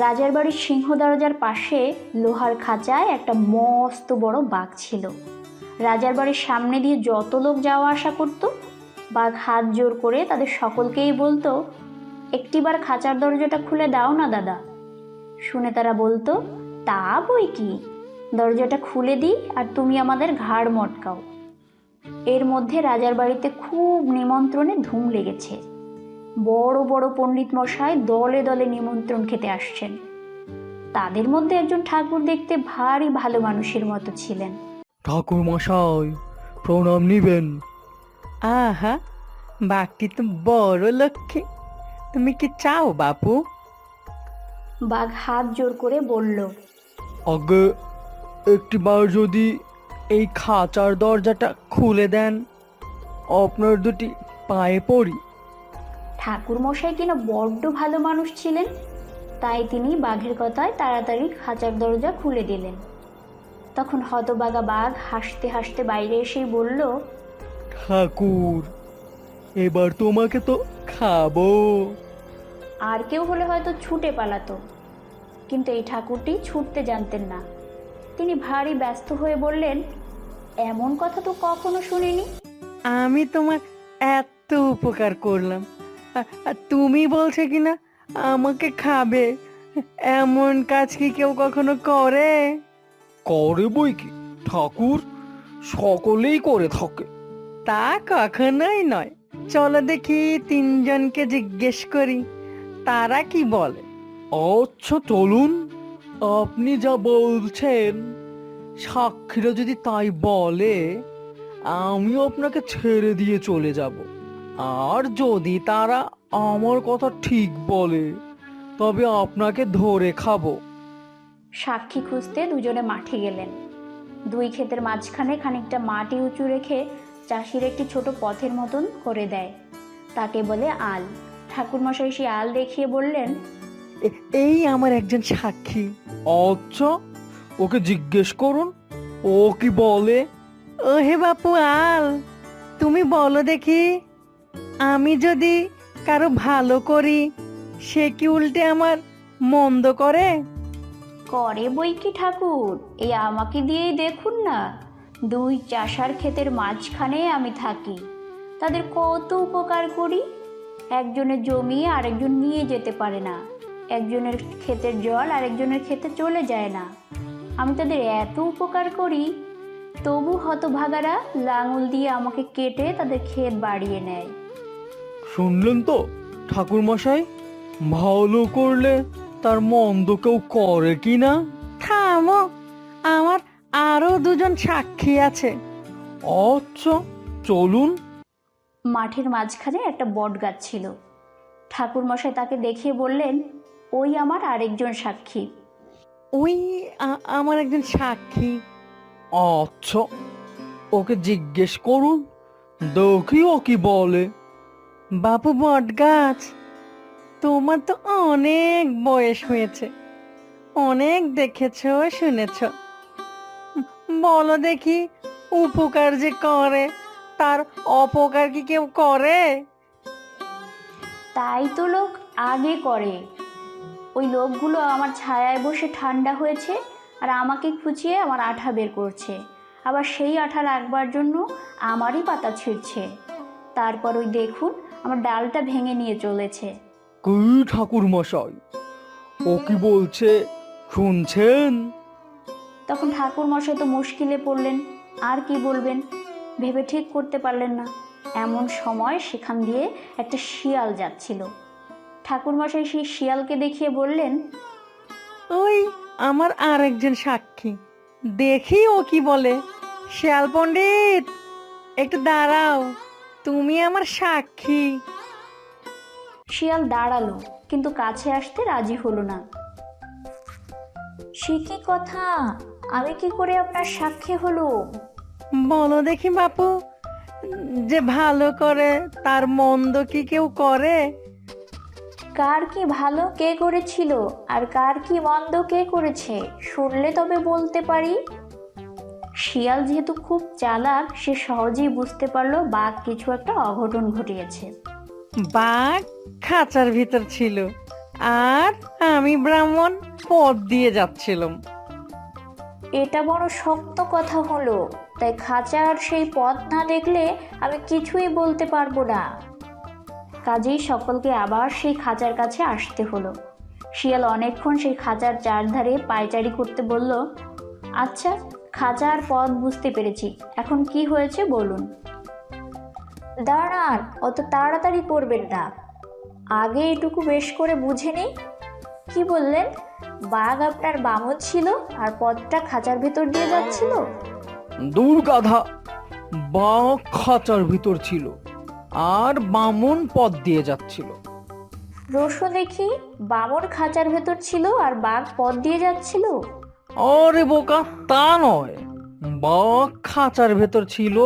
রাজার বাড়ির সিংহ দরজার পাশে লোহার খাঁচায় একটা মস্ত বড় বাঘ ছিল। রাজার বাড়ির সামনে দিয়ে যত লোক যাওয়া আসা করত, বাঘ হাত জোর করে তাদের সকলকেই বলতো, একটিবার খাঁচার দরজাটা খুলে দাও না দাদা। শুনে তারা বলতো, তা বই কি, দরজাটা খুলে দিই আর তুমি আমাদের ঘাড় মটকাও। এর মধ্যে রাজার বাড়িতে খুব নিমন্ত্রণে ধুম লেগেছে। বড় বড় পণ্ডিত মশাই দলে দলে নিমন্ত্রণ খেতে আসছেন। তাদের মধ্যে একজন ঠাকুর দেখতে ভারী ভালো মানুষের মতো ছিলেন। ঠাকুর মশাই, প্রণাম নিবেন। আহা, বাঘটি তো বড় লক্ষ্মী। তুমি কি চাও বাপু? বাঘ হাত জোর করে বলল, আগে একটিবার যদি এই খাঁচার দরজাটা খুলে দেন, আপনার দুটি পায়ে পড়ি। ঠাকুর মশাই কিনা বড্ড ভালো মানুষ ছিলেন, তাই তিনি বাঘের কথায় তাড়াতাড়ি খাঁচার দরজা খুলে দিলেন। তখন হতবাগা বাঘ হাসতে হাসতে বাইরে এসেই বলল, ঠাকুর, এবার তোমাকে তো খাবো। আর কেউ হলে হয়তো ছুটে পালাতো, কিন্তু এই ঠাকুরটি ছুটতে জানতেন না। তিনি ভারী ব্যস্ত হয়ে বললেন, এমন কথা তো কখনো শুনিনি। আমি তোমার এত উপকার করলাম, আর তুমি বলছো কিনা আমাকে খাবে? এমন কাজ কি কেউ কখনো করে? করে বই কি ঠাকুর, সকলেই করে থাকে। তা কখনোই নয়। চলো দেখি তিনজনকে জিজ্ঞেস করি তারা কি বলে। আচ্ছা চলুন, আপনি যা বলছেন সাক্ষীরা যদি তাই বলে, আমি আপনাকে ছেড়ে দিয়ে চলে যাব। আর যদি তারা আমার কথা ঠিক বলে, তবে আপনাকে ধরে খাবো। সাক্ষী খুঁজতে দুজনে মাঠে গেলেন। দুই ক্ষেতের মাঝখানে খানিকটা মাটি উঁচু রেখে চাষির একটি ছোট পথের মতন করে দেয়, তাকে বলে আল। ঠাকুরমশাই সেই আল দেখিয়ে বললেন, এই আমার একজন সাক্ষী। আচ্ছা, ওকে জিজ্ঞেস করুন, ও কি বলে। ও হে বাপু আল, তুমি বলো দেখি, আমি যদি কারো ভালো করি, সে কি উল্টে আমার মন্দ করে? করে বই কি ঠাকুর, এই আমাকে দিয়েই দেখুন না। দুই চাষার ক্ষেতের মাঝখানে আমি থাকি, তাদের কত উপকার করি। একজনের জমি আরেকজন নিয়ে যেতে পারে না, একজনের ক্ষেতের জল আরেকজনের ক্ষেতে চলে যায় না। আমি তাদের এত উপকার করি, তবু হতভাগারা লাঙল দিয়ে আমাকে কেটে তাদের ক্ষেত বাড়িয়ে নেয়। শুনলেন তো ঠাকুর মশাই, ভালো করলে তার মন্দ কেউ করে কি না। থামো, আমার আরো দুজন সাক্ষী আছে। আচ্ছা চলুন। মাঠের মাঝখানে একটা বট গাছ ছিল। ঠাকুরমশাই তাকে দেখিয়ে বললেন, ওই আমার আরেকজন সাক্ষী। ওই আমার একজন সাক্ষী। আচ্ছা, ওকে জিজ্ঞেস করুন, দেখি ও কি বলে। বাপু বটগাছ, তোমার তো অনেক বয়স হয়েছে, অনেক দেখেছো শুনেছ। বলো দেখি, উপকার যে করে তার অপকার কি কেউ করে? তাই তো লোক আগে করে। ওই লোকগুলো আমার ছায়ায় বসে ঠান্ডা হয়েছে আর আমাকে খুঁচিয়ে আমার আঠা বের করছে, আবার সেই আঠা রাখবার জন্য আমারই পাতা ছিঁড়ছে। তারপর ওই দেখুন আমার ডালটা ভেঙে নিয়ে চলেছে। কি ঠাকুর মশাই, ও কি বলছে শুনছেন? তখন ঠাকুর মশাই তো মুশকিলে পড়লেন, আর কি বলবেন ভেবে ঠিক করতে পারলেন না। এমন সময় সেখান দিয়ে একটা শিয়াল যাচ্ছিল। ঠাকুরমশাই সেই শিয়ালকে দেখিয়ে বললেন, ওই আমার আরেকজন সাক্ষী, দেখি ও কি বলে। শিয়াল পণ্ডিত, একটু দাঁড়াও, তুমি আমার সাক্ষী। শিয়াল দাঁড়ালো, কিন্তু কাছে আসতে রাজি হলো না। সে কি কথা, আমি কি করে আপনার সাক্ষী হলো? বলো দেখি বাপু, যে ভালো করে তার মন্দ কি কেউ করে? কার কি ভালো কে করেছিল আর কার কি মন্দ কে করেছে, শুনলে তবে বলতে পারি। শিয়াল যেহেতু খুব চালাক, সে সহজেই বুঝতে পারলো বাঘ কিছু একটা অঘটন ঘটিয়েছে। বাঘ খাঁচার ভিতর ছিল আর আমি ব্রাহ্মণ পথ দিয়ে যাচ্ছিলাম। এটা বড় শক্ত কথা হলো, তাই খাঁচার সেই পথ না দেখলে আমি কিছুই বলতে পারবো না। কাজেই সকলকে আবার সেই খাঁচার কাছে আসতে হলো। শিয়াল অনেকক্ষণ সেই খাঁচার চারধারে পায়চারি করতে বলল, আচ্ছা, খাঁচার পথ বুঝতে পেরেছি, এখন কি হয়েছে বলুন। দাঁড়ান, অত তাড়াতাড়ি করবেন না, আগে এটুকু বেশ করে বুঝে নেই। কি বললেন? বাঘ আপনার বামন ছিল আর পথটা খাঁচার ভেতর দিয়ে যাচ্ছিল? দূর গাধা, বাঘ খাঁচার ভিতর ছিল আর বামন পথ দিয়ে যাচ্ছিল। রসো দেখি, বামন খাঁচার ভেতর ছিল আর বাঘ পথ দিয়ে যাচ্ছিল। আরে বোকা, তা নয়, বাঘ খাঁচার ভেতর ছিল,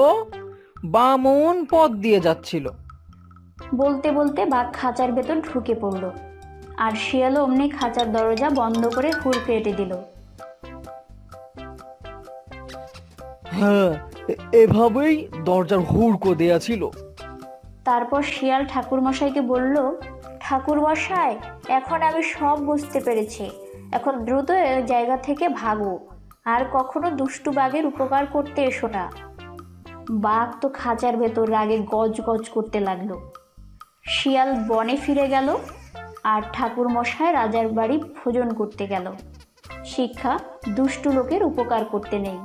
বামন পথ দিয়ে যাচ্ছিল। বলতে বলতে বাঘ খাঁচার ভেতর ঢুকে পড়ল, আর শিয়ালও অমনি খাঁচার দরজা বন্ধ করে হুড় কেটে দিল। হ্যাঁ, এভাবেই দরজার হুড়কো দেয়া ছিল। তারপর শিয়াল ঠাকুরমশাইকে বলল, ঠাকুরমশাই, এখন আমি সব বুঝতে পেরেছি, এখন দ্রুত এই জায়গা থেকে ভাগো, আর কখনো দুষ্টু বাঘের উপকার করতে এসো না। বাঘ তো খাঁচার ভেতর রাগে গজ গজ করতে লাগলো। শিয়াল বনে ফিরে গেল, আর ঠাকুরমশাই রাজার বাড়ি ভোজন করতে গেল। শিক্ষা: দুষ্টু লোকের উপকার করতে নেই।